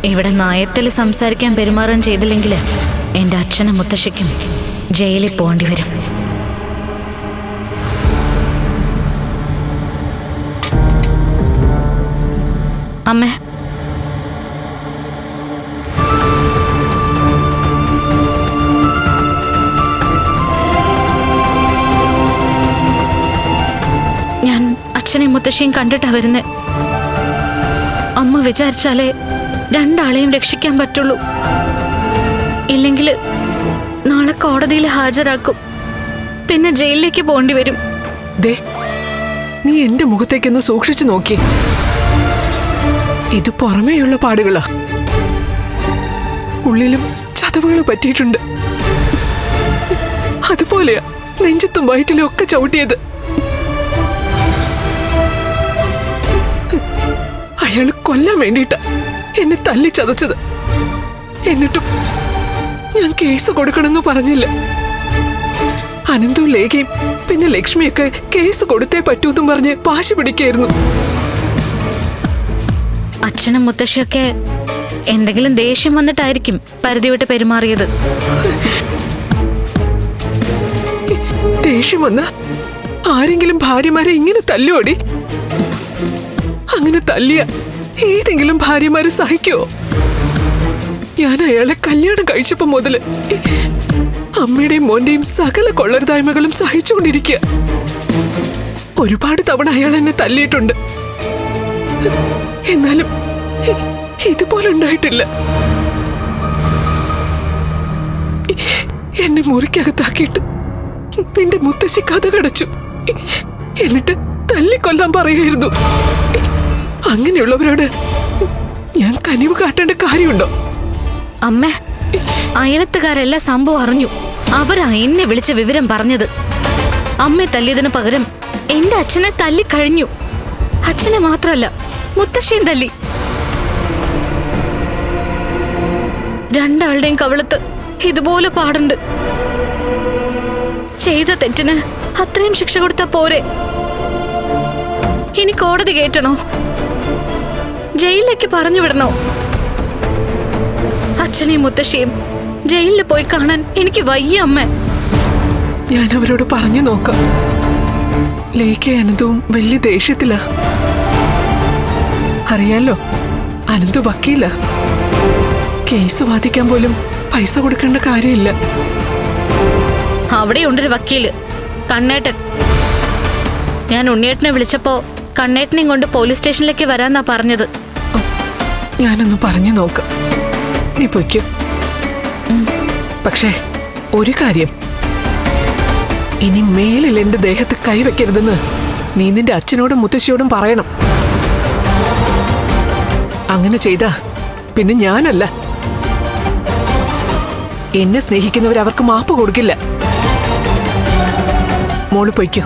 ഇവിടെ നയത്തിൽ സംസാരിക്കാൻ പെരുമാറാൻ ചെയ്തില്ലെങ്കിൽ എൻ്റെ അച്ഛനും മുത്തശ്ശിക്കും ജയിലിൽ പോകേണ്ടി വരും. അമ്മേ, ഞാൻ അച്ഛനെയും മുത്തശ്ശിയും കണ്ടിട്ടാ വരുന്നേ. അമ്മ വിചാരിച്ചാലേ രണ്ടാളെയും രക്ഷിക്കാൻ പറ്റുള്ളൂ. ഇല്ലെങ്കിൽ നാളെ കോടതിയിൽ ഹാജരാക്കും, പിന്നെ ജയിലിലേക്ക് പോകേണ്ടി വരും. ദേ, നീ എന്റെ മുഖത്തേക്കൊന്ന് സൂക്ഷിച്ചു നോക്കി. ഇത് പുറമേയുള്ള പാടുകളാ, ഉള്ളിലും ചതവുകൾ പറ്റിയിട്ടുണ്ട്. അതുപോലെയാ നെഞ്ചത്തും വയറ്റിലും ഒക്കെ ചവിട്ടിയത്. അയാള് കൊല്ലാൻ വേണ്ടിയിട്ടാ എന്നെ തല്ലി ചതച്ചത്. എന്നിട്ടും ഞാൻ കേസ് കൊടുക്കണമെന്ന് പറഞ്ഞില്ല. അനന്തും ലേഖയും പിന്നെ ലക്ഷ്മിയൊക്കെ കേസ് കൊടുത്തേ പറ്റൂന്നും പറഞ്ഞ് വാശി പിടിക്കായിരുന്നു. അച്ഛനും മുത്തശ്ശിയൊക്കെ എന്തെങ്കിലും ദേഷ്യം വന്നിട്ടായിരിക്കും പരിധി വിട്ട് പെരുമാറിയത്. ദേഷ്യം വന്ന ആരെങ്കിലും ഭാര്യമാരെ ഇങ്ങനെ തല്ലുവോടി? അങ്ങനെ തല്ലിയ ഏതെങ്കിലും ഭാര്യമാര് സഹിക്കോ? ഞാൻ അയാളെ കല്യാണം കഴിച്ചപ്പോ മുതല് അമ്മയുടെയും മോന്റെയും സകല കൊള്ളരുതായ്മകളും സഹിച്ചുകൊണ്ടിരിക്കുക. ഒരുപാട് തവണ അയാൾ എന്നെ തല്ലിയിട്ടുണ്ട്. എന്നാലും ഇതുപോലെ ഉണ്ടായിട്ടില്ല. എന്നെ മുറിക്കകത്താക്കിയിട്ട് നിന്റെ മുത്തശ്ശി കഥ കടച്ചു. എന്നിട്ട് തല്ലിക്കൊല്ലാൻ പറയായിരുന്നു. അങ്ങനെയുള്ളവരോട് ഞാൻ കനിവ് കാട്ടേണ്ട കാര്യമുണ്ടോ? അമ്മ, അയലത്തുകാരെല്ലാ സംഭവം അറിഞ്ഞു. അവരാ എന്നെ വിളിച്ച വിവരം പറഞ്ഞത്. അമ്മയെ തല്ലിയതിന് പകരം എന്റെ അച്ഛനെ തല്ലിക്കഴിഞ്ഞു. അച്ഛനെ മാത്രമല്ല, മുത്തശ്ശിയും തല്ലി. രണ്ടാളുടെയും കവിളത്ത് ഇതുപോലെ പാടുണ്ട്. ചെയ്ത തെറ്റിന് അത്രയും ശിക്ഷ കൊടുത്താ പോരെ? ഇനി കോടതി കയറ്റണോ? ജയിലിലേക്ക് പറഞ്ഞു വിടണോ? അച്ഛനെയും മുത്തശ്ശിയും ജയിലിൽ പോയി കാണാൻ എനിക്ക് വയ്യ അമ്മ. ഞാൻ അവരോട് പറഞ്ഞു നോക്കാം. ലേഖ അനന്തവും വലിയ ദേഷ്യത്തില. അറിയാലോ, അനന്ത് വക്കീല. കേസ് വാദിക്കാൻ പോലും പൈസ കൊടുക്കേണ്ട കാര്യമില്ല. അവിടെയുണ്ടൊരു വക്കീല്, കണ്ണേട്ടൻ. ഞാൻ ഉണ്ണിയേട്ടനെ വിളിച്ചപ്പോ കണ്ണേട്ടനെയും കൊണ്ട് പോലീസ് സ്റ്റേഷനിലേക്ക് വരാന്നാ പറഞ്ഞത്. ഞാനൊന്ന് പറഞ്ഞു നോക്കാം. നീ പൊയ്ക്കോ. പക്ഷേ ഒരു കാര്യം, ഇനി മേലിൽ എന്റെ ദേഹത്ത് കൈവെക്കരുതെന്ന് നീ നിന്റെ അച്ഛനോടും മുത്തശ്ശിയോടും പറയണം. അങ്ങനെ ചെയ്താ പിന്നെ ഞാനല്ല, എന്നെ സ്നേഹിക്കുന്നവർ അവർക്ക് മാപ്പ് കൊടുക്കില്ല. മോള് പൊയ്ക്കോ.